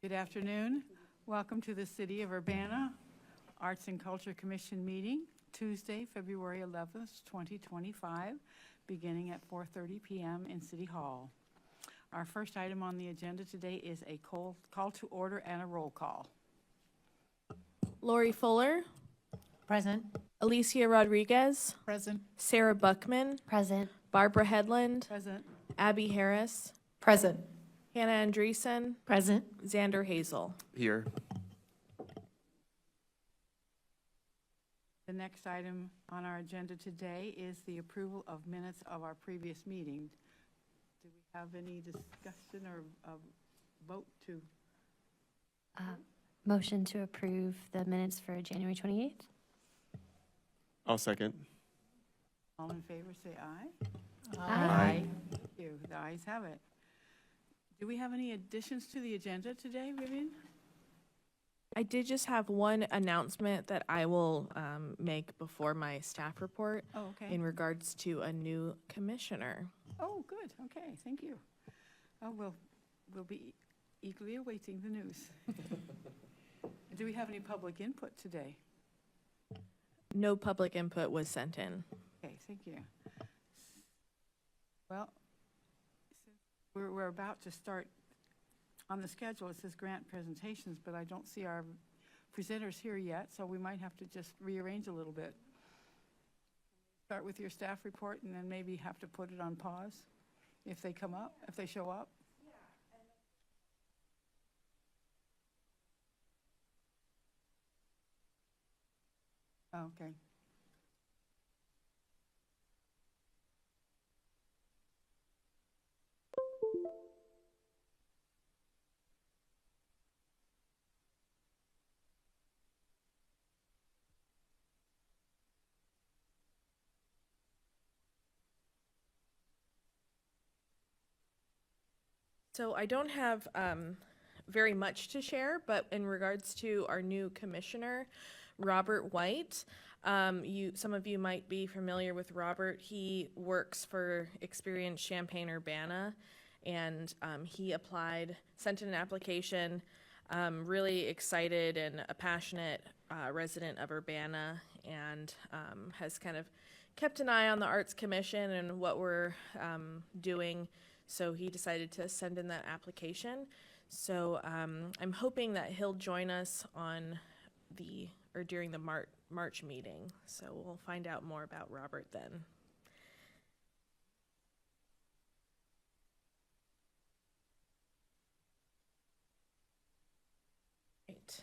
Good afternoon. Welcome to the City of Urbana Arts and Culture Commission meeting, Tuesday, February 11th, 2025, beginning at 4:30 p.m. in City Hall. Our first item on the agenda today is a call to order and a roll call. Lori Fuller, Present. Alicia Rodriguez, Present. Sarah Buckman, Present. Barbara Headland, Present. Abby Harris, Present. Hannah Andreessen, Present. Xander Hazel. Here. The next item on our agenda today is the approval of minutes of our previous meeting. Do we have any discussion or vote to? Motion to approve the minutes for January 28th. I'll second. All in favor, say aye. Aye. Thank you. The ayes have it. Do we have any additions to the agenda today, Vivian? I did just have one announcement that I will make before my staff report Oh, okay. in regards to a new commissioner. Oh, good. Okay, thank you. Oh, we'll be eagerly awaiting the news. Do we have any public input today? No public input was sent in. Okay, thank you. Well, since we're about to start on the schedule. It says grant presentations, but I don't see our presenters here yet, so we might have to just rearrange a little bit. Start with your staff report and then maybe have to put it on pause if they come up, if they show up. Oh, okay. So I don't have very much to share, but in regards to our new commissioner, Robert White, some of you might be familiar with Robert. He works for Experience Champaign-Urbana, and he applied, sent in an application, really excited and a passionate resident of Urbana, and has kind of kept an eye on the Arts Commission and what we're doing. So he decided to send in that application. So I'm hoping that he'll join us on during the March meeting. So we'll find out more about Robert then. Right.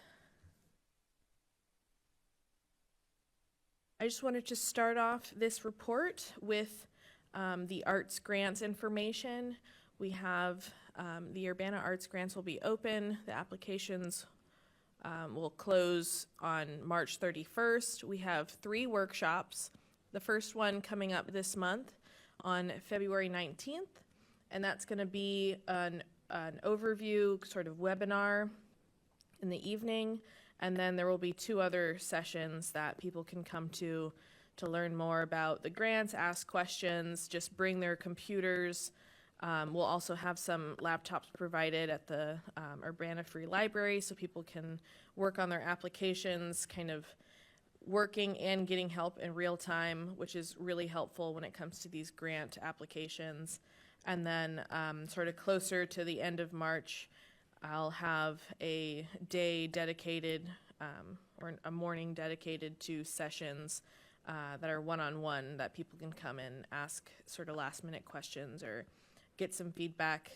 I just wanted to start off this report with the arts grants information. We have the Urbana Arts Grants will be open. The applications will close on March 31st. We have 3 workshops. The first one coming up this month on February 19th, and that's going to be an overview sort of webinar in the evening, and then there will be 2 other sessions that people can come to learn more about the grants, ask questions, just bring their computers. We'll also have some laptops provided at the Urbana Free Library so people can work on their applications, kind of working and getting help in real time, which is really helpful when it comes to these grant applications. And then sort of closer to the end of March, I'll have a day dedicated or a morning dedicated to sessions that are one-on-one that people can come and ask sort of last-minute questions or get some feedback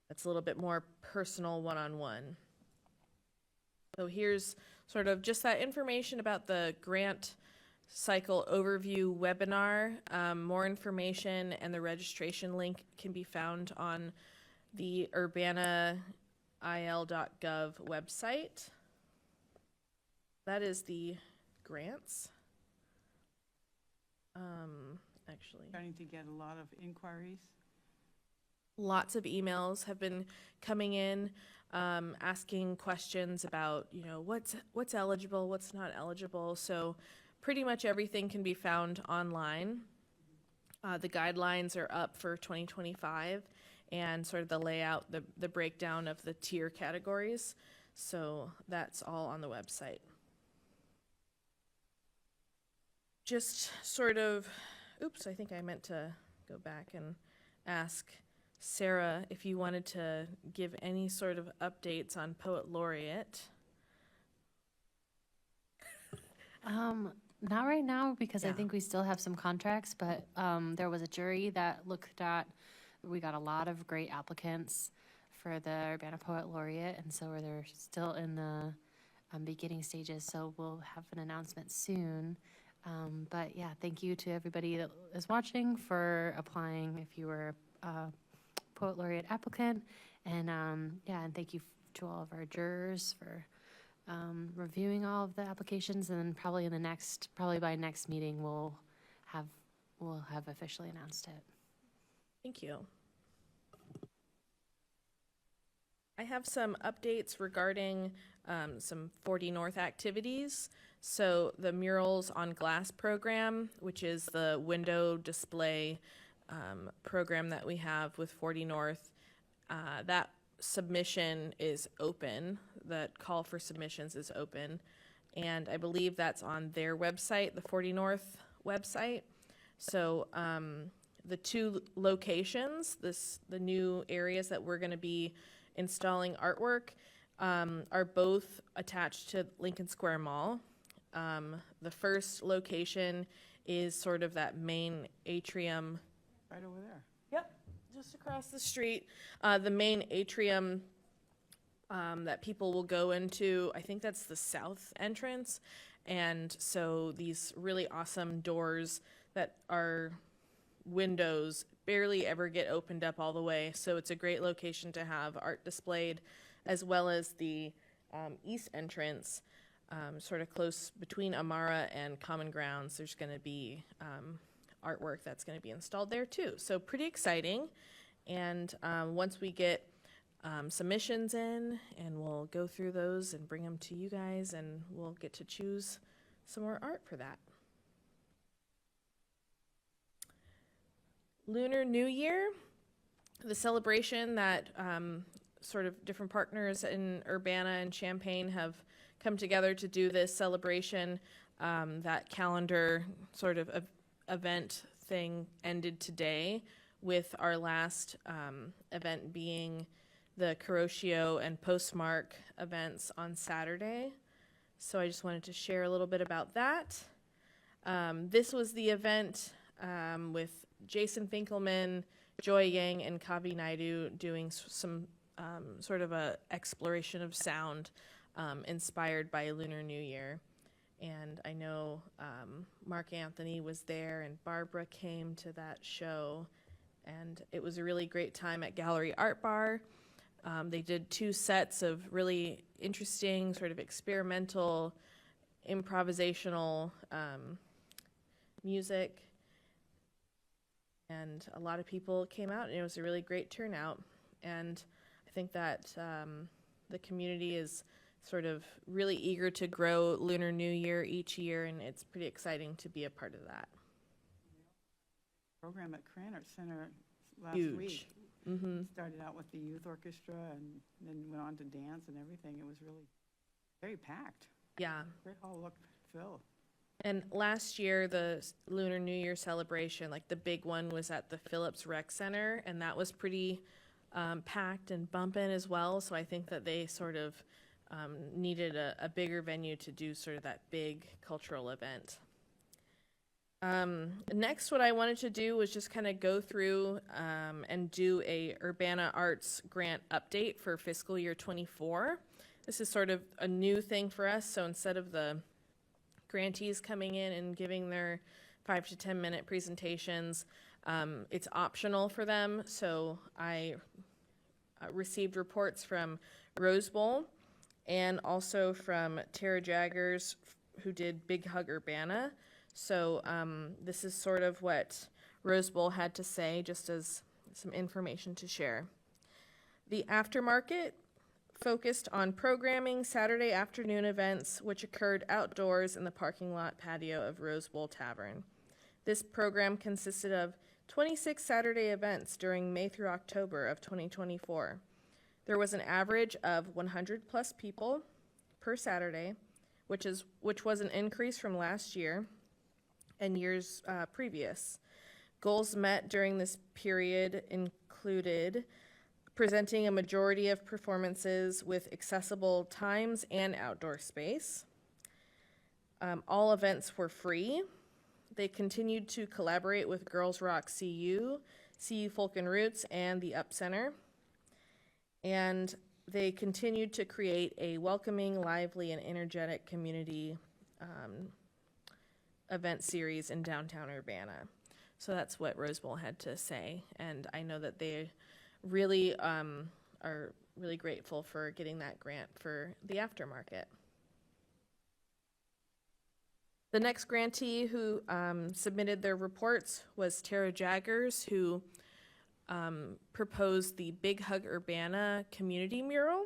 that's a little bit more personal one-on-one. So here's sort of just that information about the grant cycle overview webinar. More information and the registration link can be found on the urbanail.gov website. That is the grants. Actually, Starting to get a lot of inquiries. lots of emails have been coming in, asking questions about, what's eligible, what's not eligible. So pretty much everything can be found online. The guidelines are up for 2025, and sort of the layout, the breakdown of the tier categories. So that's all on the website. Just sort of, oops, I think I meant to go back and ask Sarah if you wanted to give any sort of updates on Poet Laureate. Not right now, because I Yeah. think we still have some contracts, but there was a jury that looked at, we got a lot of great applicants for the Urbana Poet Laureate, and so they're still in the beginning stages, so we'll have an announcement soon. But yeah, thank you to everybody that is watching for applying if you were a Poet Laureate applicant. And yeah, and thank you to all of our jurors for reviewing all of the applications. And then probably by next meeting, we'll have officially announced it. Thank you. I have some updates regarding some 40 North activities. So the Murals on Glass program, which is the window display program that we have with 40 North, that submission is open. That call for submissions is open. And I believe that's on their website, the 40 North website. So the two locations, the new areas that we're going to be installing artwork are both attached to Lincoln Square Mall. The first location is sort of that main atrium. Right over there. Yep, just across the street. The main atrium that people will go into, I think that's the south entrance. And so these really awesome doors that are windows barely ever get opened up all the way. So it's a great location to have art displayed, as well as the east entrance, sort of close between Amara and Common Grounds. There's going to be artwork that's going to be installed there too. So pretty exciting. And once we get submissions in, and we'll go through those and bring them to you guys, and we'll get to choose some more art for that. Lunar New Year, the celebration that sort of different partners in Urbana and Champaign have come together to do this celebration. That calendar sort of event thing ended today, with our last event being the Kuroshio and Postmark events on Saturday. So I just wanted to share a little bit about that. This was the event with Jason Finkelman, Joy Yang, and Kavi Naidu doing some sort of a exploration of sound inspired by Lunar New Year. And I know Mark Anthony was there, and Barbara came to that show, and it was a really great time at Gallery Art Bar. They did 2 sets of really interesting, sort of experimental, improvisational music. And a lot of people came out, and it was a really great turnout. And I think that the community is sort of really eager to grow Lunar New Year each year, and it's pretty exciting to be a part of that. Program at Krannert Center last Huge. week. Mm-hmm. Started out with the youth orchestra and then went on to dance and everything. It was really very packed. Yeah. Great hall looked filled. And last year, the Lunar New Year celebration, like the big one, was at the Phillips Rec Center, and that was pretty packed and bumping as well. So I think that they sort of needed a bigger venue to do sort of that big cultural event. Next, what I wanted to do was just kind of go through and do a Urbana Arts grant update for fiscal year 24. This is sort of a new thing for us. So instead of the grantees coming in and giving their 5 to 10 minute presentations, it's optional for them. So I received reports from Rose Bowl and also from Tara Jaggers, who did Big Hug Urbana. So this is sort of what Rose Bowl had to say, just as some information to share. The aftermarket focused on programming Saturday afternoon events, which occurred outdoors in the parking lot patio of Rose Bowl Tavern. This program consisted of 26 Saturday events during May through October of 2024. There was an average of 100 plus people per Saturday, which was an increase from last year and years previous. Goals met during this period included presenting a majority of performances with accessible times and outdoor space. All events were free. They continued to collaborate with Girls Rock CU, CU Folk and Roots, and the Up Center. And they continued to create a welcoming, lively, and energetic community event series in downtown Urbana. So that's what Rose Bowl had to say. And I know that they really are really grateful for getting that grant for the aftermarket. The next grantee who submitted their reports was Tara Jaggers, who proposed the Big Hug Urbana community mural.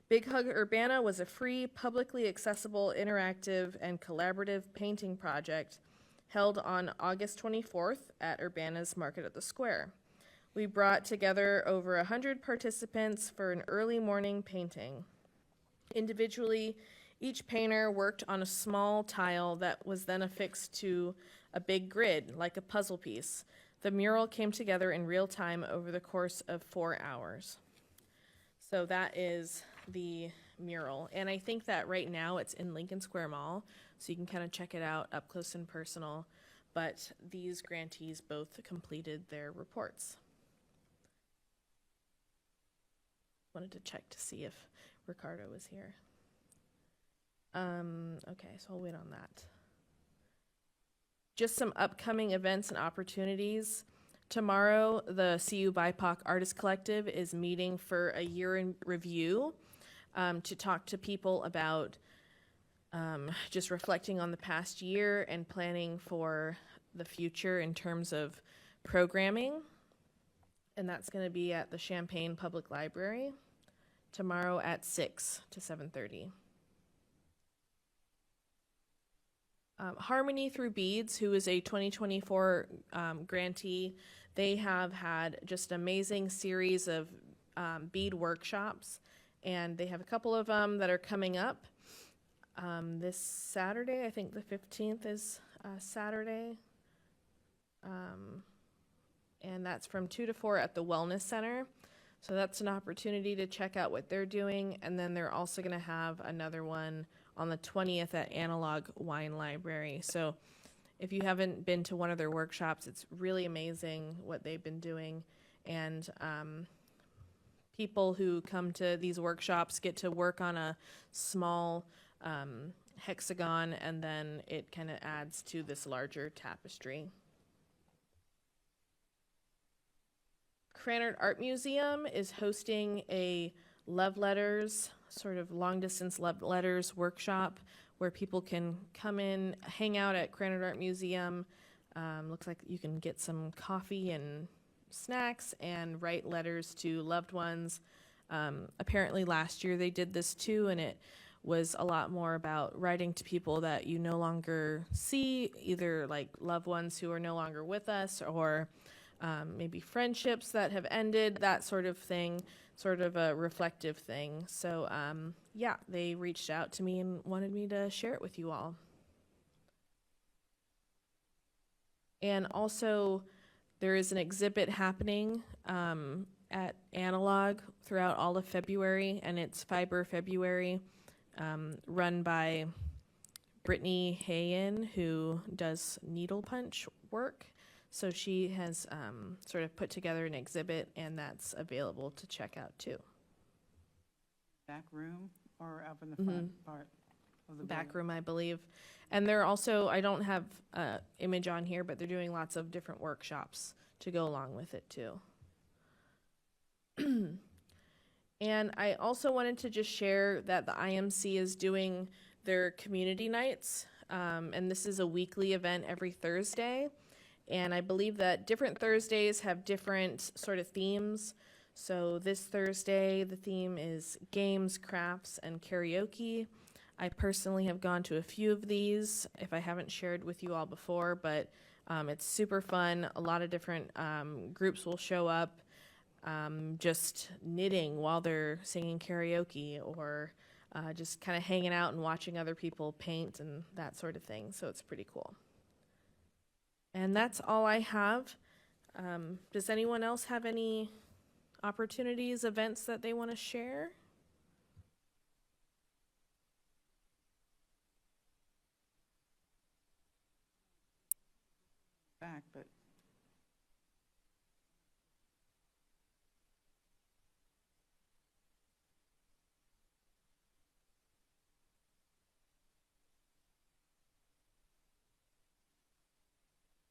Big Hug Urbana was a free, publicly accessible, interactive, and collaborative painting project held on August 24th at Urbana's Market at the Square. We brought together over 100 participants for an early morning painting. Individually, each painter worked on a small tile that was then affixed to a big grid, like a puzzle piece. The mural came together in real time over the course of 4 hours. So that is the mural. And I think that right now it's in Lincoln Square Mall, so you can kind of check it out up close and personal. But these grantees both completed their reports. Wanted to check to see if Ricardo was here. Okay, so I'll wait on that. Just some upcoming events and opportunities. Tomorrow, the CU BIPOC Artist Collective is meeting for a year in review to talk to people about just reflecting on the past year and planning for the future in terms of programming. And that's going to be at the Champaign Public Library tomorrow at 6 to 7:30. Harmony Through Beads, who is a 2024 grantee, they have had just an amazing series of bead workshops, and they have a couple of them that are coming up this Saturday. I think the 15th is Saturday, and that's from 2 to 4 at the Wellness Center. So that's an opportunity to check out what they're doing, and then they're also going to have another one on the 20th at Analog Wine Library. So if you haven't been to one of their workshops, it's really amazing what they've been doing. And people who come to these workshops get to work on a small hexagon, and then it kind of adds to this larger tapestry. Krannert Art Museum is hosting a love letters, sort of long distance love letters workshop where people can come in, hang out at Krannert Art Museum. Looks like you can get some coffee and snacks and write letters to loved ones. Apparently last year they did this too, and it was a lot more about writing to people that you no longer see, either like loved ones who are no longer with us, or maybe friendships that have ended, that sort of thing, sort of a reflective thing. So yeah, they reached out to me and wanted me to share it with you all. And also, there is an exhibit happening at Analog throughout all of February, and it's Fiber February, run by Brittany Hayen, who does needle punch work. So she has sort of put together an exhibit, and that's available to check out too. Back room or up in the front part of the Back building? room, I believe. And they're also, I don't have an image on here, but they're doing lots of different workshops to go along with it too. And I also wanted to just share that the IMC is doing their community nights. And this is a weekly event every Thursday. And I believe that different Thursdays have different sort of themes. So this Thursday, the theme is games, crafts, and karaoke. I personally have gone to a few of these, if I haven't shared with you all before, but It's super fun. A lot of different groups will show up just knitting while they're singing karaoke, or just kind of hanging out and watching other people paint and that sort of thing. So it's pretty cool. And that's all I have. Does anyone else have any opportunities, events that they want to share? Back, but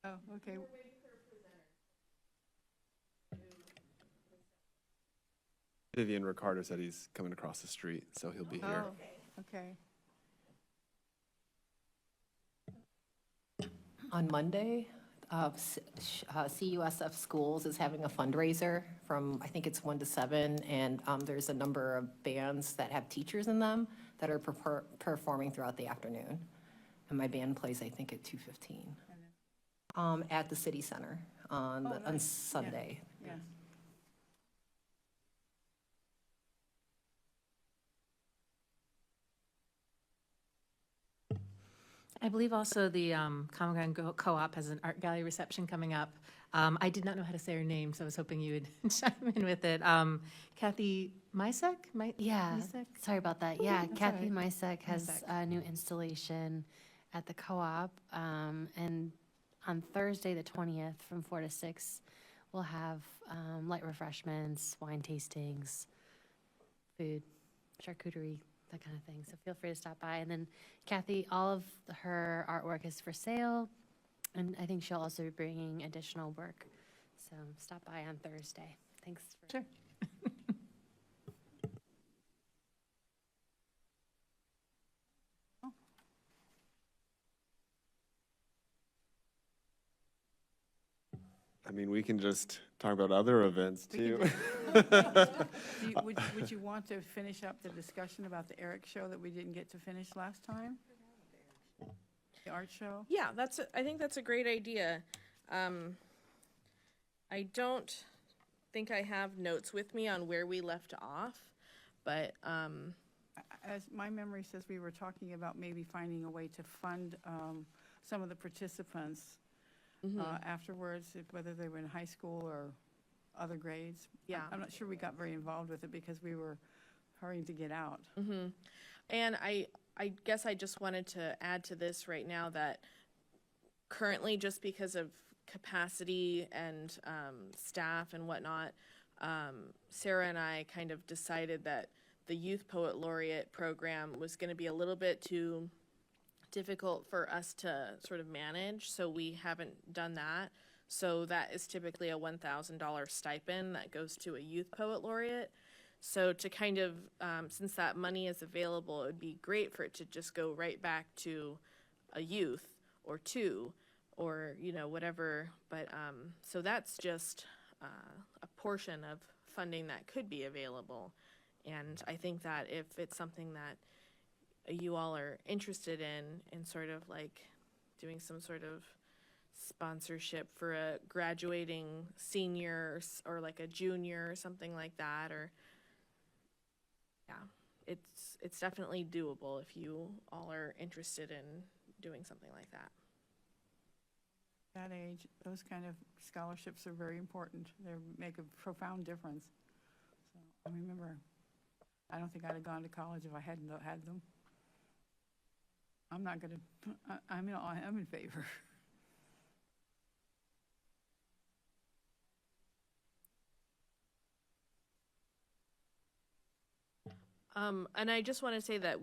oh, okay. Vivian Ricardo said he's coming across the street, so he'll be here. Oh, okay. On Monday, CUSF Schools is having a fundraiser from, I think it's 1 to 7, and there's a number of bands that have teachers in them that are performing throughout the afternoon. And my band plays, I think, at 2:15 at the City Center on nice. Sunday. Yes. I believe also the Common Ground Co-op has an art gallery reception coming up. I did not know how to say her name, so I was hoping you would chime in with it. Kathy Misek? Yeah, Misek? sorry about that. Yeah, That's Kathy all right. Misek has Misek. a new installation at the co-op. And on Thursday, the 20th, from 4 to 6, we'll have light refreshments, wine tastings, food, charcuterie, that kind of thing. So feel free to stop by. And then Kathy, all of her artwork is for sale. And I think she'll also be bringing additional work. So stop by on Thursday. Thanks. Sure. I mean, we can just talk about other events We can too. Would you want to finish up the discussion about the Eric show that we didn't get to finish last time? The art show? Yeah, I think that's a great idea. I don't think I have notes with me on where we left off, but As my memory says, we were talking about maybe finding a way to fund some of the participants afterwards, whether they were in high school or other grades. Yeah. I'm not sure we got very involved with it because we were hurrying to get out. and I guess I just wanted to add to this right now that currently, just because of capacity and staff and whatnot, Sarah and I kind of decided that the Youth Poet Laureate program was going to be a little bit too difficult for us to sort of manage, so we haven't done that. So that is typically a $1,000 stipend that goes to a Youth Poet Laureate. So to kind of, since that money is available, it would be great for it to just go right back to a youth or two, or, whatever. But, so that's just a portion of funding that could be available. And I think that if it's something that you all are interested in sort of like doing some sort of sponsorship for a graduating senior or like a junior or something like that, or it's definitely doable if you all are interested in doing something like that. That age, those kind of scholarships are very important. They make a profound difference. So I remember, I don't think I'd have gone to college if I hadn't had them. I'm not going to, I'm in favor. And I just want to say that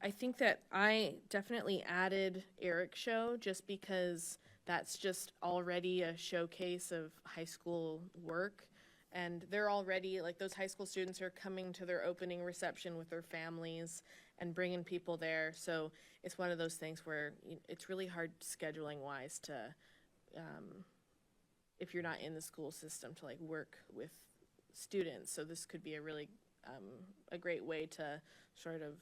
I think that I definitely added Eric's show just because that's just already a showcase of high school work. And they're already, like, those high school students are coming to their opening reception with their families and bringing people there. So it's one of those things where it's really hard scheduling wise to, if you're not in the school system, to like work with students. So this could be a really, a great way to sort of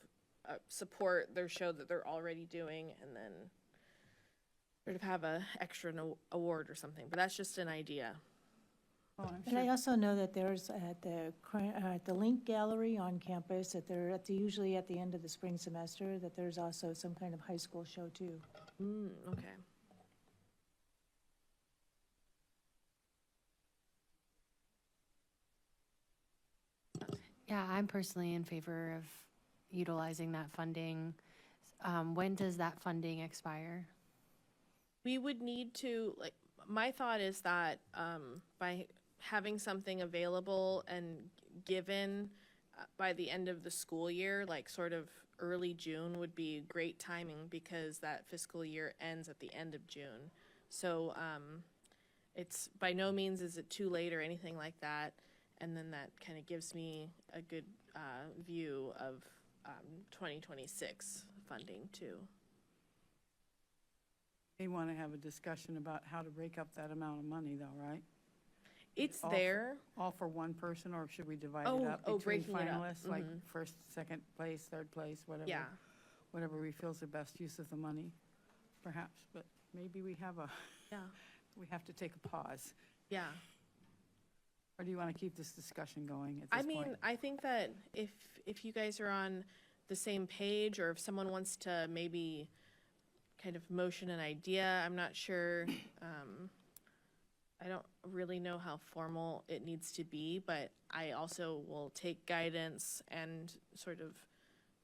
support their show that they're already doing, and then sort of have a extra award or something, but that's just an idea. Well, I'm And I sure, also know that there's at the Link Gallery on campus, that they're usually at the end of the spring semester, that there's also some kind of high school show too. Okay. Yeah, I'm personally in favor of utilizing that funding. When does that funding expire? We would need to, like, my thought is that by having something available and given by the end of the school year, like sort of early June would be great timing because that fiscal year ends at the end of June. So it's by no means is it too late or anything like that. And then that kind of gives me a good view of 2026 funding too. we want to have a discussion about how to break up that amount of money though, right? It's All- there. All for one person, or should we divide Oh, it up oh, between breaking it up. finalists? Like Mhm. first, second place, third place, whatever. Yeah. Whatever we feel's the best use of the money, perhaps, but maybe we have Yeah. we have to take a pause. Yeah. Or do you want to keep this discussion going at I this mean, point? I think that if you guys are on the same page, or if someone wants to maybe kind of motion an idea, I'm not sure. I don't really know how formal it needs to be, but I also will take guidance and sort of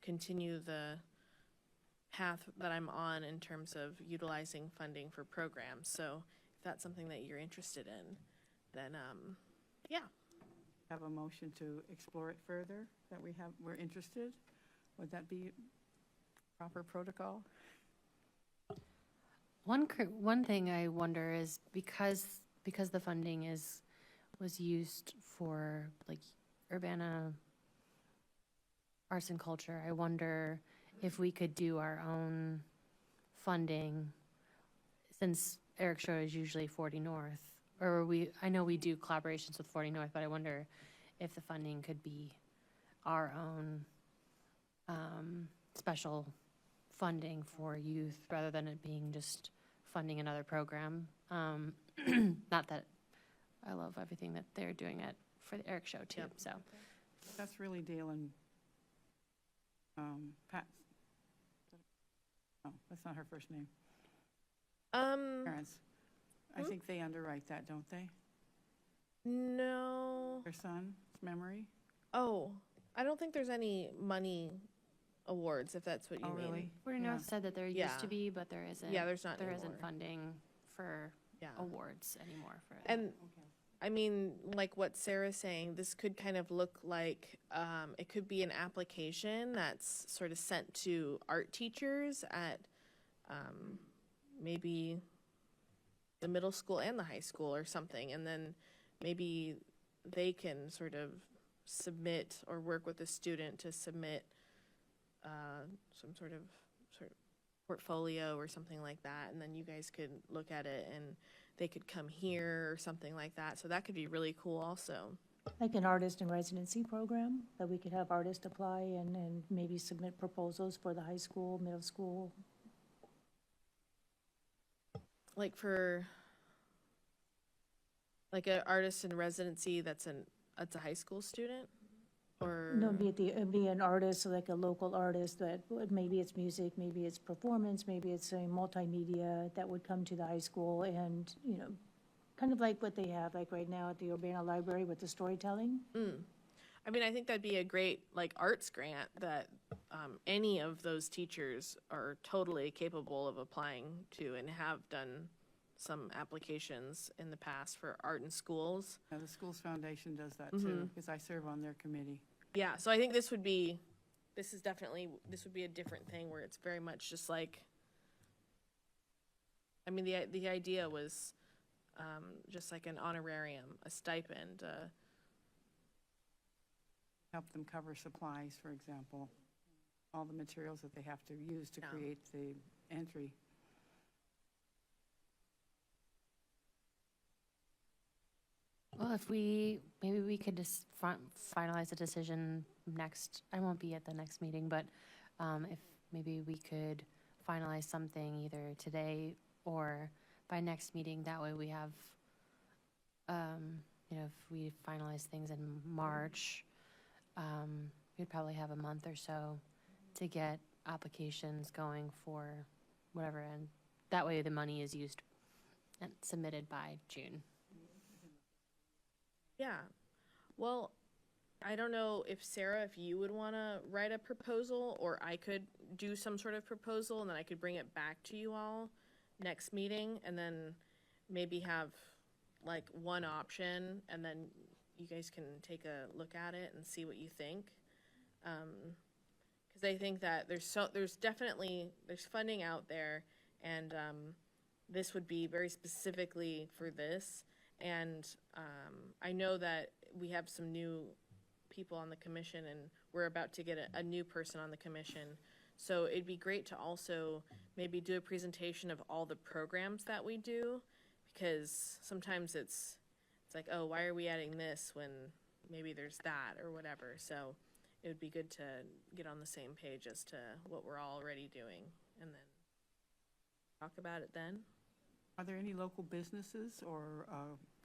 continue the path that I'm on in terms of utilizing funding for programs. So if that's something that you're interested in, then, yeah. Have a motion to explore it further, that we're interested? Would that be proper protocol? One thing I wonder is because the funding was used for like Urbana arts and culture, I wonder if we could do our own funding, since Eric Schroeder is usually 40 North, or I know we do collaborations with 40 North, but I wonder if the funding could be our own special funding for youth, rather than it being just funding another program. Not that I love everything that they're doing for the Eric Show too, Yep. so. That's really Dale and Pat. Oh, that's not her first name. Parents. I Hmm? think they underwrite that, don't they? No. Their son's memory? Oh, I don't think there's any money awards, if that's what you Oh, mean. really? Forty Yeah. North said that there Yeah. used to be, but there isn't. Yeah, there's not There anymore. isn't funding for Yeah. awards anymore for that. And I mean, like what Sarah's saying, this could kind of look like it could be an application that's sort of sent to art teachers at maybe the middle school and the high school or something, and then maybe they can sort of submit or work with the student to submit some sort of portfolio or something like that, and then you guys could look at it and they could come here or something like that. So that could be really cool also. Like an artist in residency program, that we could have artists apply and maybe submit proposals for the high school, middle school. Like for like an artist in residency that's a high school student, or No, it'd be an artist, like a local artist that, maybe it's music, maybe it's performance, maybe it's a multimedia that would come to the high school and, kind of like what they have, like right now at the Urbana Library with the storytelling. I mean, I think that'd be a great like arts grant that any of those teachers are totally capable of applying to and have done some applications in the past for art in schools. Yeah, the Schools Foundation does that Mm-hmm. too, because I serve on their committee. Yeah, so I think this would be a different thing where it's very much just like, I mean, the idea was just like an honorarium, a stipend, Help them cover supplies, for example, all the materials that they have to use to Yeah. create the entry. Well, maybe we could just finalize a decision next, I won't be at the next meeting, but if maybe we could finalize something either today or by next meeting. That way we have, if we finalize things in March, we'd probably have a month or so to get applications going for whatever, and that way the money is used and submitted by June. Yeah. Well, I don't know if Sarah, if you would want to write a proposal, or I could do some sort of proposal, and then I could bring it back to you all next meeting, and then maybe have like one option, and then you guys can take a look at it and see what you think. Because I think that there's definitely funding out there, and this would be very specifically for this. And I know that we have some new people on the commission, and we're about to get a new person on the commission. So it'd be great to also maybe do a presentation of all the programs that we do, because sometimes it's like, oh, why are we adding this when maybe there's that or whatever. So it would be good to get on the same page as to what we're already doing, and then talk about it then. Are there any local businesses or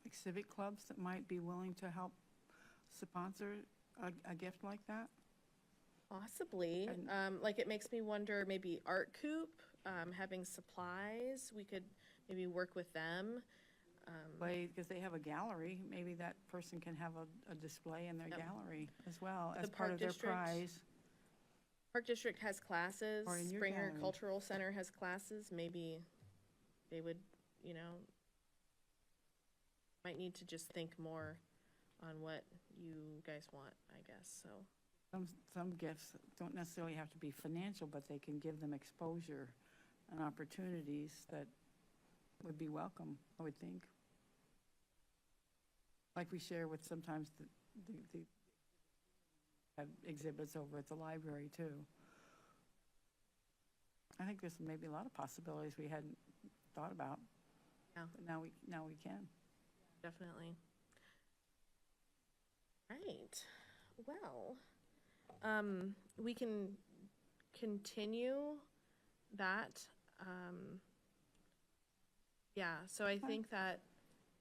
like civic clubs that might be willing to help sponsor a gift like that? Possibly. Like, it makes me wonder, maybe Art Coop, having supplies, we could maybe work with them. Because they have a gallery, maybe that person can have a display in their Yep. gallery as well, The as part Park of their District. prize. Park District has classes, Or in your Springer gallery. Cultural Center has classes, maybe they would, might need to just think more on what you guys want, I guess, so. Some gifts don't necessarily have to be financial, but they can give them exposure and opportunities that would be welcome, I would think. Like we share with sometimes the have exhibits over at the library too. I think there's maybe a lot of possibilities we hadn't thought about. Yeah. But now we can. Definitely. Right. Well, we can continue that. Yeah, so I think that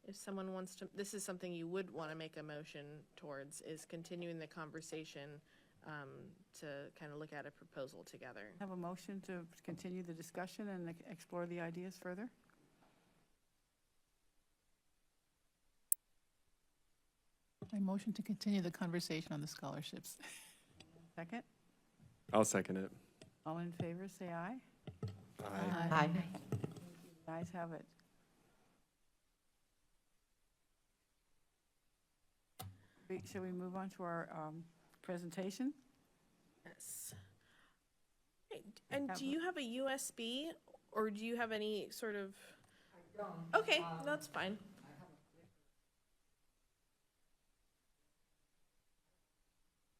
if someone wants to, this is something you would want to make a motion towards, is continuing the conversation to kind of look at a proposal together. Have a motion to continue the discussion and explore the ideas further? I motion to continue the conversation on the scholarships. Second? I'll second it. All in favor, say aye. Aye. Aye. The ayes have it. Shall we move on to our presentation? Yes. Right. And do you have a USB, or do you have any sort of? I don't. Okay, that's fine.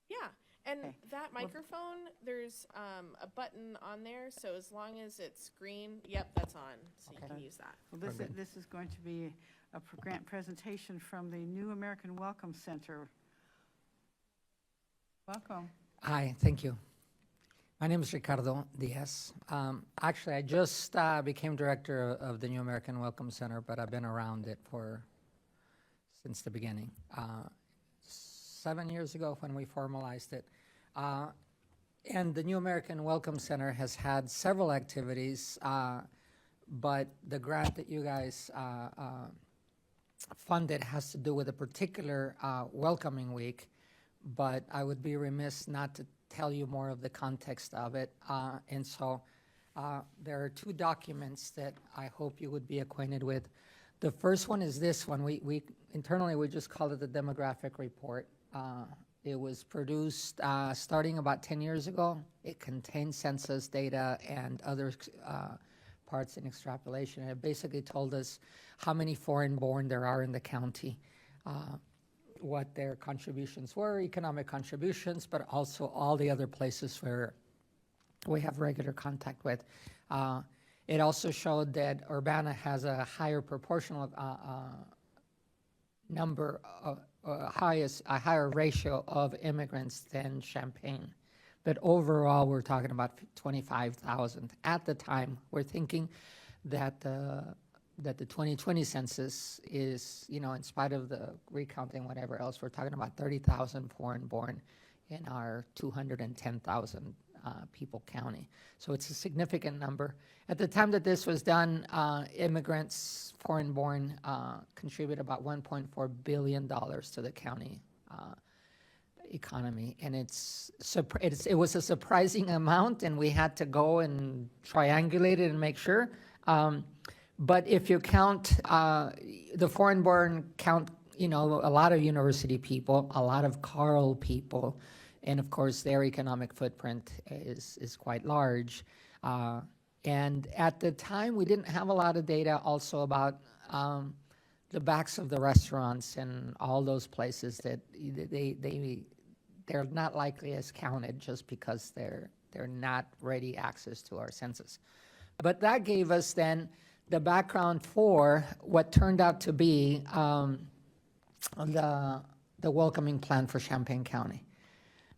Yeah, and Okay. that microphone, there's a button on there, so as long as it's green, yep, that's on, so you can Okay. use that. Well, this is going to be a grant presentation from the New American Welcome Center. Welcome. Hi, thank you. My name is Ricardo Diaz. Actually, I just became director of the New American Welcome Center, but I've been around it since the beginning. 7 years ago when we formalized it. And the New American Welcome Center has had several activities, but the grant that you guys funded has to do with a particular welcoming week, but I would be remiss not to tell you more of the context of it. And so there are two documents that I hope you would be acquainted with. The first one is this one. We internally, we just call it the demographic report. It was produced starting about 10 years ago. It contains census data and other parts in extrapolation. It basically told us how many foreign-born there are in the county, what their contributions were, economic contributions, but also all the other places where we have regular contact with. It also showed that Urbana has a higher proportional number of a higher ratio of immigrants than Champaign. But overall, we're talking about 25,000. At the time, we're thinking that the 2020 census is, in spite of the recounting, whatever else, we're talking about 30,000 foreign-born in our 210,000 people county. So it's a significant number. At the time that this was done, immigrants, foreign-born, contribute about $1.4 billion to the county economy, and it was a surprising amount, and we had to go and triangulate it and make sure. But if you count the foreign-born count, a lot of university people, a lot of Carl people, and of course their economic footprint is quite large. And at the time, we didn't have a lot of data also about the backs of the restaurants and all those places that they're not likely as counted just because they're not ready access to our census. But that gave us then the background for what turned out to be the welcoming plan for Champaign County.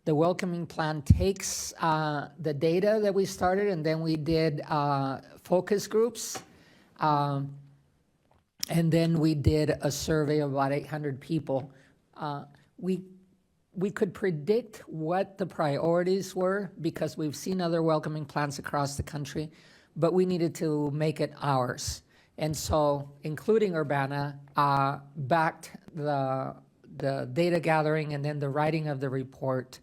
The welcoming plan takes the data that we started, and then we did focus groups, and then we did a survey of about 800 people. We could predict what the priorities were because we've seen other welcoming plans across the country, but we needed to make it ours. And so, including Urbana, backed the data gathering and then the writing of the report.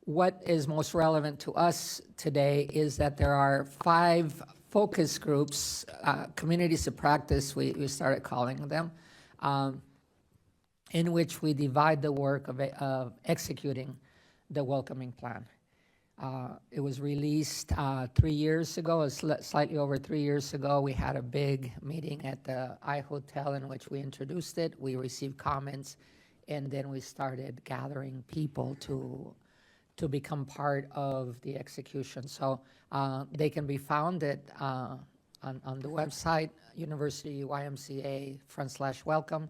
What is most relevant to us today is that there are 5 focus groups, communities of practice, we started calling them, in which we divide the work of executing the welcoming plan. It was released 3 years ago, slightly over 3 years ago. We had a big meeting at the iHotel in which we introduced it. We received comments, and then we started gathering people to become part of the execution. So they can be found on the website, University YMCA /welcome,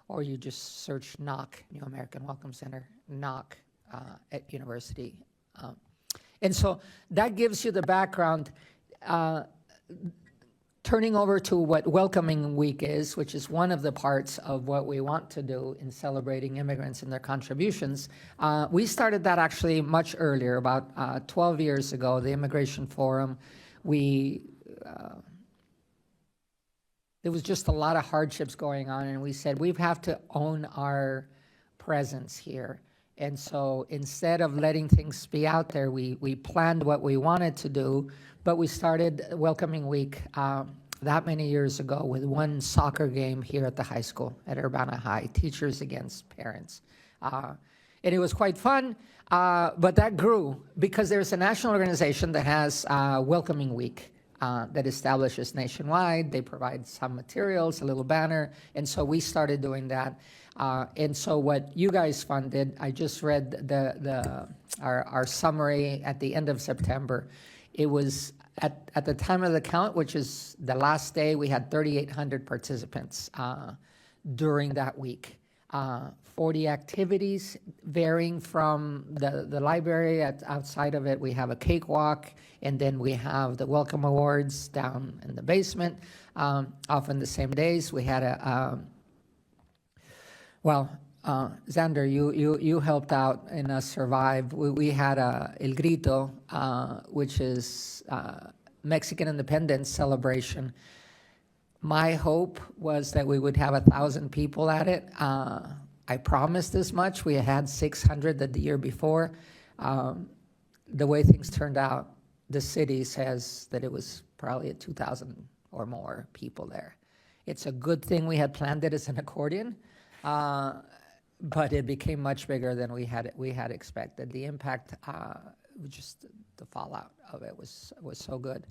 or you just search NOC, New American Welcome Center, NOC at university. And so that gives you the background. Turning over to what Welcoming Week is, which is one of the parts of what we want to do in celebrating immigrants and their contributions. We started that actually much earlier, about 12 years ago, the Immigration Forum. There was just a lot of hardships going on, and we said we have to own our presence here. And so instead of letting things be out there, we planned what we wanted to do, but we started Welcoming Week that many years ago with one soccer game here at the high school at Urbana High, teachers against parents. And it was quite fun, but that grew because there's a national organization that has Welcoming Week that establishes nationwide. They provide some materials, a little banner, and so we started doing that. And so what you guys funded, I just read our summary at the end of September. It was at the time of the count, which is the last day, we had 3,800 participants during that week. 40 activities varying from the library. Outside of it, we have a cakewalk, and then we have the Welcome Awards down in the basement. Often the same days. We had Xander, you helped out in us survive. We had El Grito, which is Mexican independence celebration. My hope was that we would have 1,000 people at it. I promised as much. We had 600 the year before. The way things turned out, the city says that it was probably 2,000 or more people there. It's a good thing we had planned it as an accordion. But it became much bigger than we had expected. The impact, just the fallout of it was so good.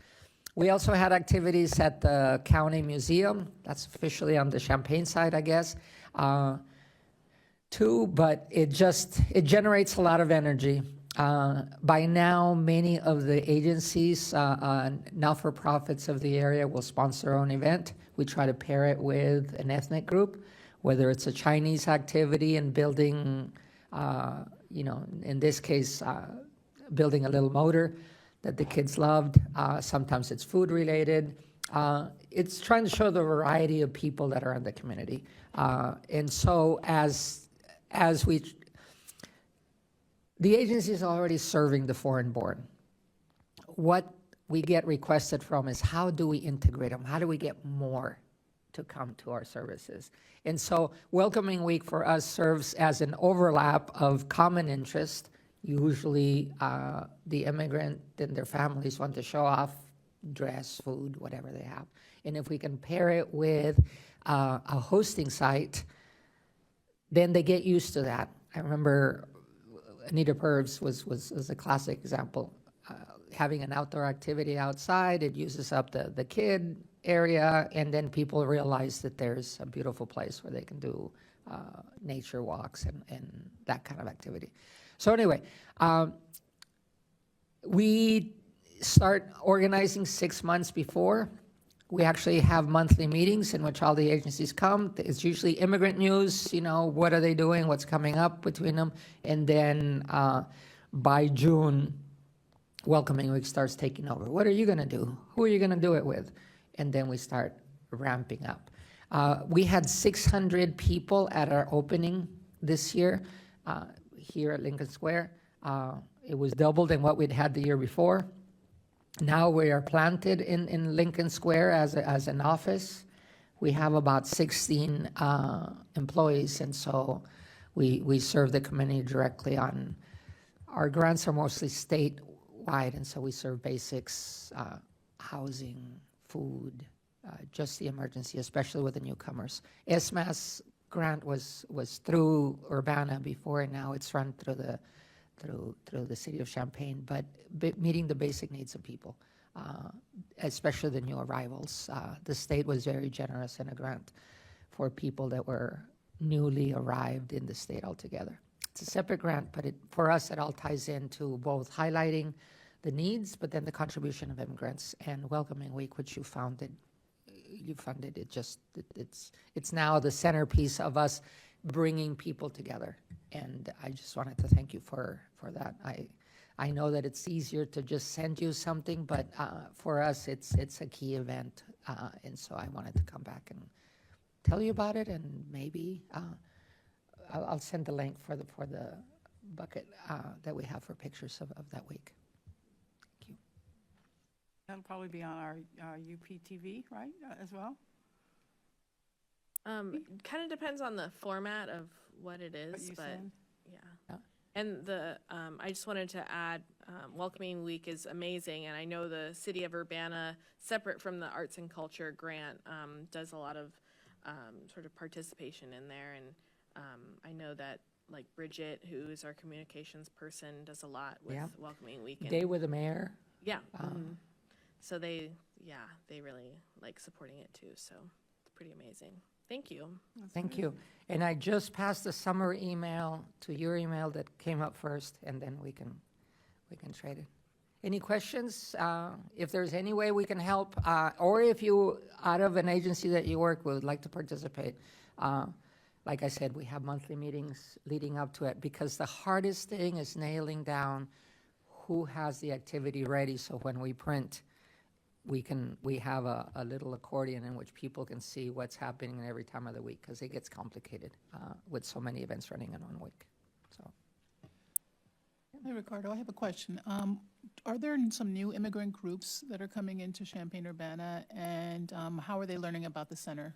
We also had activities at the county museum. That's officially on the Champaign side, I guess, too. But it generates a lot of energy. By now, many of the agencies, not-for-profits of the area, will sponsor their own event. We try to pair it with an ethnic group, whether it's a Chinese activity and building, in this case, building a little motor that the kids loved. Sometimes it's food related. It's trying to show the variety of people that are in the community. And so the agency is already serving the foreign-born. What we get requested from is how do we integrate them? How do we get more to come to our services? And so Welcoming Week for us serves as an overlap of common interest. Usually the immigrant and their families want to show off dress, food, whatever they have. And if we can pair it with a hosting site, then they get used to that. I remember Anita Purves was a classic example. Having an outdoor activity outside, it uses up the kid area, and then people realize that there's a beautiful place where they can do nature walks and that kind of activity. So anyway, we start organizing 6 months before. We actually have monthly meetings in which all the agencies come. It's usually immigrant news, what are they doing, what's coming up between them. And then by June, Welcoming Week starts taking over. What are you going to do? Who are you going to do it with? And then we start ramping up. We had 600 people at our opening this year here at Lincoln Square. It was double than what we'd had the year before. Now we are planted in Lincoln Square as an office. We have about 16 employees, and so we serve the community directly on. Our grants are mostly statewide, and so we serve basics, housing, food, just the emergency, especially with the newcomers. SMAS grant was through Urbana before, and now it's run through the city of Champaign, but meeting the basic needs of people, especially the new arrivals. The state was very generous in a grant for people that were newly arrived in the state altogether. It's a separate grant, but for us, it all ties into both highlighting the needs, but then the contribution of immigrants. And Welcoming Week, which you funded it's now the centerpiece of us bringing people together. And I just wanted to thank you for that. I know that it's easier to just send you something, but for us, it's a key event. And so I wanted to come back and tell you about it, and maybe I'll send the link for the bucket that we have for pictures of that week. Thank you. That'll probably be on our UPTV, right, as well? Kind of depends on the format of what it What is, you but send? yeah. Yeah. And I just wanted to add, Welcoming Week is amazing, and I know the city of Urbana, separate from the arts and culture grant, does a lot of sort of participation in there, and I know that like Bridget, who is our communications person, does a lot with Yeah. Welcoming Week. And Day with the mayor. yeah. So they really like supporting it too. So it's pretty amazing. Thank you. Thank you. And I just passed the summary email to your email that came up first, and then we can trade it. Any questions? If there's any way we can help, or if you, out of an agency that you work with, would like to participate, like I said, we have monthly meetings leading up to it, because the hardest thing is nailing down who has the activity ready, so when we print, we have a little accordion in which people can see what's happening every time of the week, because it gets complicated with so many events running in 1 week. So. Hey, Ricardo, I have a question. Are there some new immigrant groups that are coming into Champaign-Urbana, and how are they learning about the center?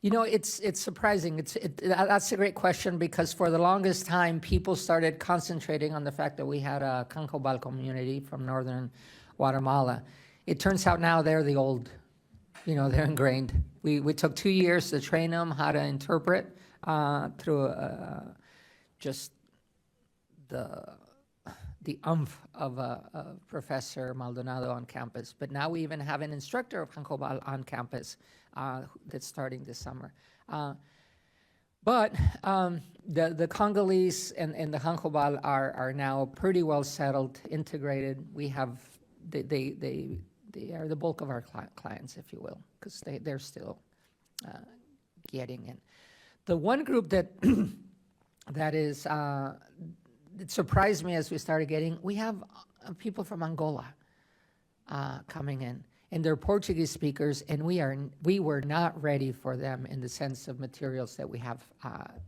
It's surprising. That's a great question, because for the longest time, people started concentrating on the fact that we had a Cancobal community from northern Guatemala. It turns out now they're the old, they're ingrained. We took 2 years to train them how to interpret through just the umph of Professor Maldonado on campus. But now we even have an instructor of Cancobal on campus that's starting this summer. But the Congolese and the Cancobal are now pretty well settled, integrated. We have, they are the bulk of our clients, if you will, because they're still getting in. The one group that is, it surprised me as we started getting, we have people from Angola coming in. and they're Portuguese speakers, and we were not ready for them in the sense of materials that we have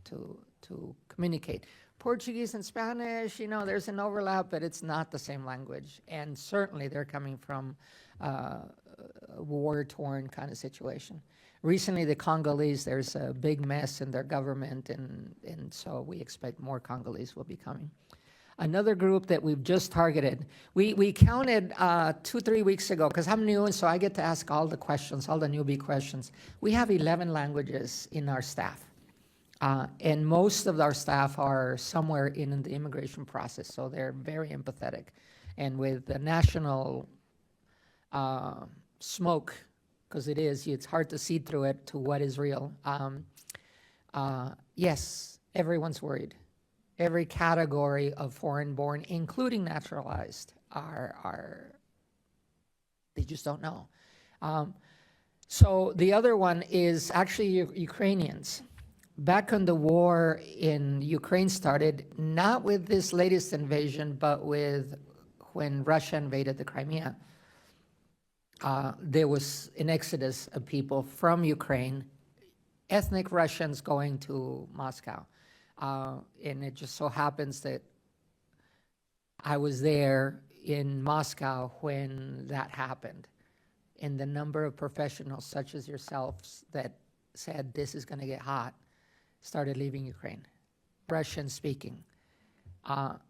to communicate. Portuguese and Spanish, there's an overlap, but it's not the same language. And certainly they're coming from a war-torn kind of situation. Recently, the Congolese, there's a big mess in their government, and so we expect more Congolese will be coming. Another group that we've just targeted, we counted 2-3 weeks ago, because I'm new, and so I get to ask all the questions, all the newbie questions. We have 11 languages in our staff. And most of our staff are somewhere in the immigration process, so they're very empathetic. And with the national smoke, because it's hard to see through it to what is real. Yes, everyone's worried. Every category of foreign-born, including naturalized, they just don't know. So the other one is actually Ukrainians. Back when the war in Ukraine started, not with this latest invasion, but when Russia invaded the Crimea, there was an exodus of people from Ukraine, ethnic Russians going to Moscow. And it just so happens that I was there in Moscow when that happened. And the number of professionals such as yourselves that said this is going to get hot started leaving Ukraine, Russian speaking.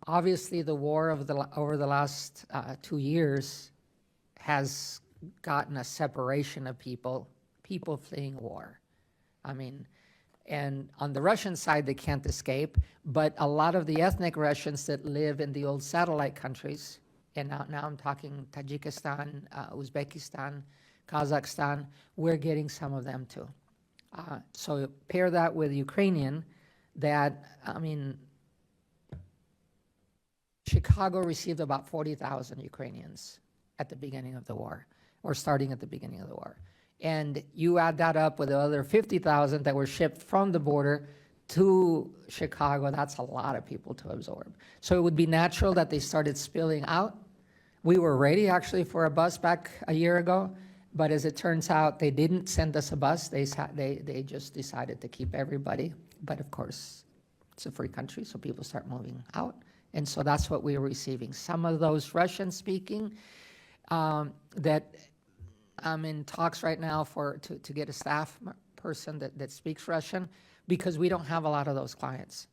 Obviously, the war over the last 2 years has gotten a separation of people fleeing war. I mean, and on the Russian side, they can't escape, but a lot of the ethnic Russians that live in the old satellite countries, and now I'm talking Tajikistan, Uzbekistan, Kazakhstan, we're getting some of them too. So pair that with Ukrainian, Chicago received about 40,000 Ukrainians at the beginning of the war, or starting at the beginning of the war. And you add that up with the other 50,000 that were shipped from the border to Chicago, that's a lot of people to absorb. So it would be natural that they started spilling out. We were ready actually for a bus back a year ago, but as it turns out, they didn't send us a bus. They just decided to keep everybody. But of course, it's a free country, so people start moving out. And so that's what we were receiving. Some of those Russian-speaking that I'm in talks right now to get a staff person that speaks Russian, because we don't have a lot of those clients.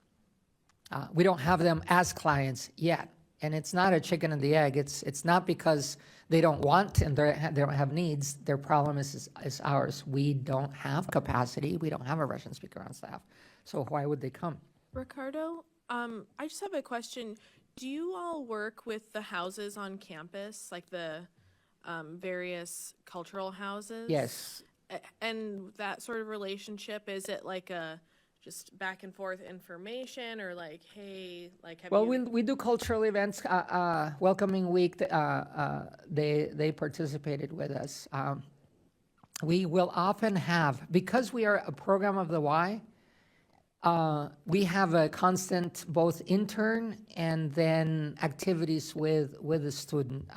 We don't have them as clients yet. And it's not a chicken and the egg. It's not because they don't want and they don't have needs. Their problem is ours. We don't have capacity. We don't have a Russian speaker on staff. So why would they come? Ricardo, I just have a question. Do you all work with the houses on campus, like the various cultural houses? Yes. And that sort of relationship, is it like a just back and forth information, or like, hey, like have Well, you... we do cultural events. Welcoming Week, they participated with us. We will often have, because we are a program of the Y, we have a constant both intern and then activities with the student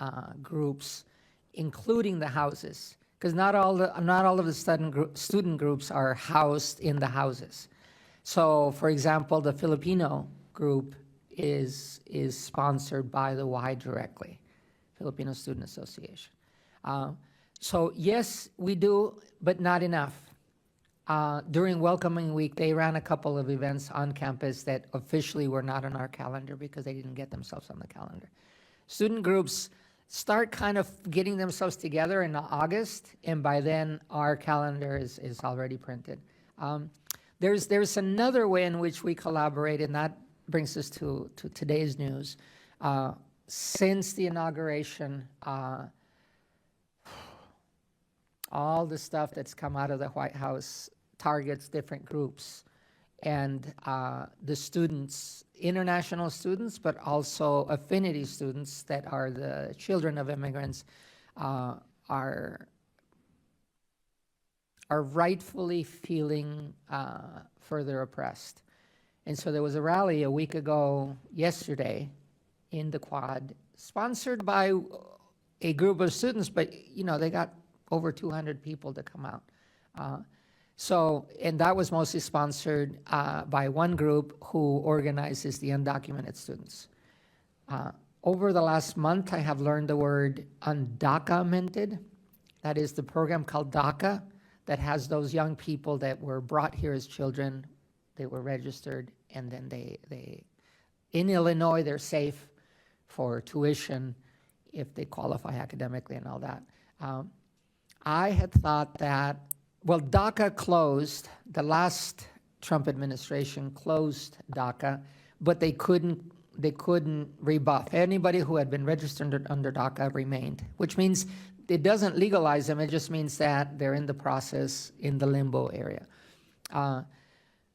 groups, including the houses, because not all of the student groups are housed in the houses. So, for example, the Filipino group is sponsored by the Y directly, Filipino Student Association. So yes, we do, but not enough. During Welcoming Week, they ran a couple of events on campus that officially were not on our calendar because they didn't get themselves on the calendar. Student groups start kind of getting themselves together in August, and by then our calendar is already printed. There's another way in which we collaborate, and that brings us to today's news. Since the inauguration, all the stuff that's come out of the White House targets different groups, and the students, international students, but also affinity students that are the children of immigrants, are rightfully feeling further oppressed. And so there was a rally a week ago yesterday in the Quad, sponsored by a group of students, but, they got over 200 people to come out. And that was mostly sponsored by one group who organizes the undocumented students. Over the last month, I have learned the word undocumented. That is the program called DACA that has those young people that were brought here as children. They were registered, and then they in Illinois, they're safe for tuition if they qualify academically and all that. I had thought that, well, DACA closed, the last Trump administration closed DACA, but they couldn't rebuff. Anybody who had been registered under DACA remained, which means it doesn't legalize them, it just means that they're in the process in the limbo area.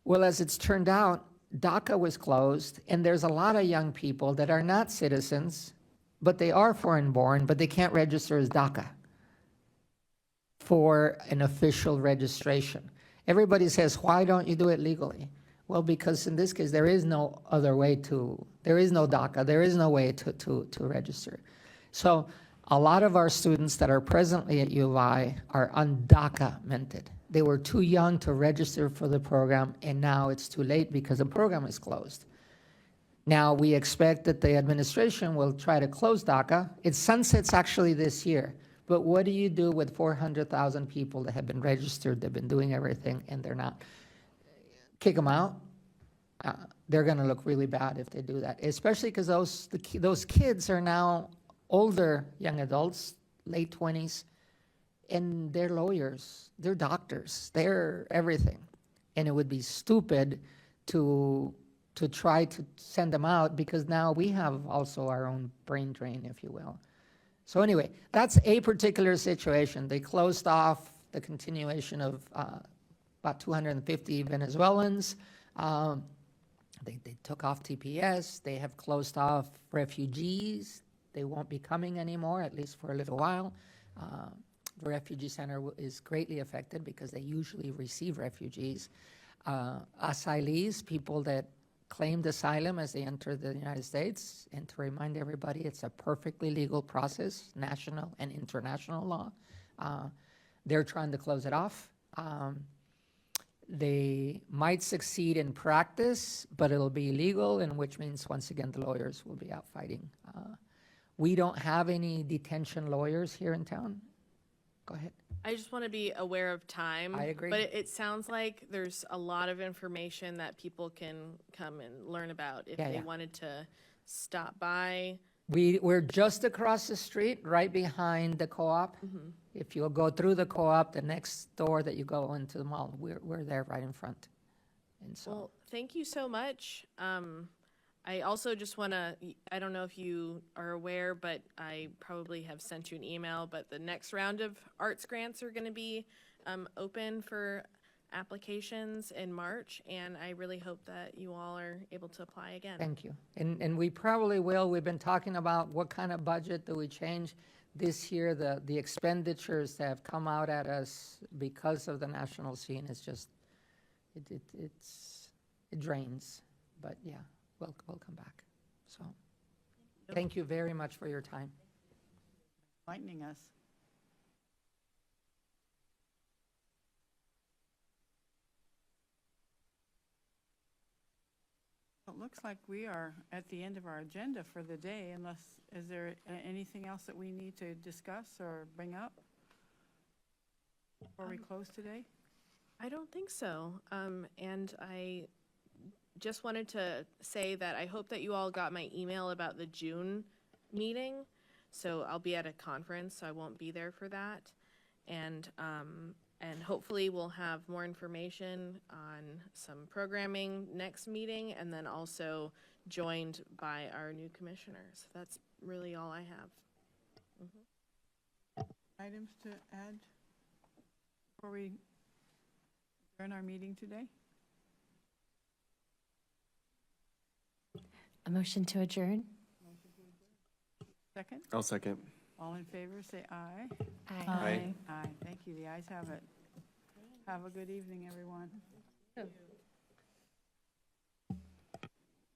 Well, as it's turned out, DACA was closed, and there's a lot of young people that are not citizens, but they are foreign-born, but they can't register as DACA for an official registration. Everybody says, why don't you do it legally? Well, because in this case, there is no other way there is no DACA, there is no way to register. So a lot of our students that are presently at U of I are undocumented. They were too young to register for the program, and now it's too late because the program is closed. Now, we expect that the administration will try to close DACA. It sunsets actually this year. But what do you do with 400,000 people that have been registered, they've been doing everything, and they're not? Kick them out? They're going to look really bad if they do that, especially because those kids are now older young adults, late 20s, and they're lawyers, they're doctors, they're everything. And it would be stupid to try to send them out because now we have also our own brain drain, if you will. So anyway, that's a particular situation. They closed off the continuation of about 250 Venezuelans. They took off TPS. They have closed off refugees. They won't be coming anymore, at least for a little while. The refugee center is greatly affected because they usually receive refugees. Asylees, people that claimed asylum as they enter the United States, and to remind everybody, it's a perfectly legal process, national and international law. They're trying to close it off. They might succeed in practice, but it'll be illegal, and which means, once again, the lawyers will be out fighting. We don't have any detention lawyers here in town. Go ahead. I just want to be aware of time. I agree. But it sounds like there's a lot of information that people can come and learn about if they wanted to stop by. We're just across the street, right behind the co-op. Mm-hmm. If you'll go through the co-op, the next door that you go into the mall, we're there right in front. And so, Well, thank you so much. I also just want to, I don't know if you are aware, but I probably have sent you an email, but the next round of arts grants are going to be open for applications in March, and I really hope that you all are able to apply again. thank you. And we probably will. We've been talking about what kind of budget do we change. This year, the expenditures that have come out at us because of the national scene is just, it drains. But yeah, we'll come back. So thank you very much for your time. Enlightening us. It looks like we are at the end of our agenda for the day, unless, is there anything else that we need to discuss or bring up before we close today? I don't think so. And I just wanted to say that I hope that you all got my email about the June meeting. So I'll be at a conference, so I won't be there for that. And hopefully we'll have more information on some programming next meeting, and then also joined by our new commissioners. That's really all I have. Items to add before we adjourn our meeting today? A motion to adjourn? Second? I'll second. All in favor, say aye. Aye. Aye. Thank you. The ayes have it. Have a good evening, everyone.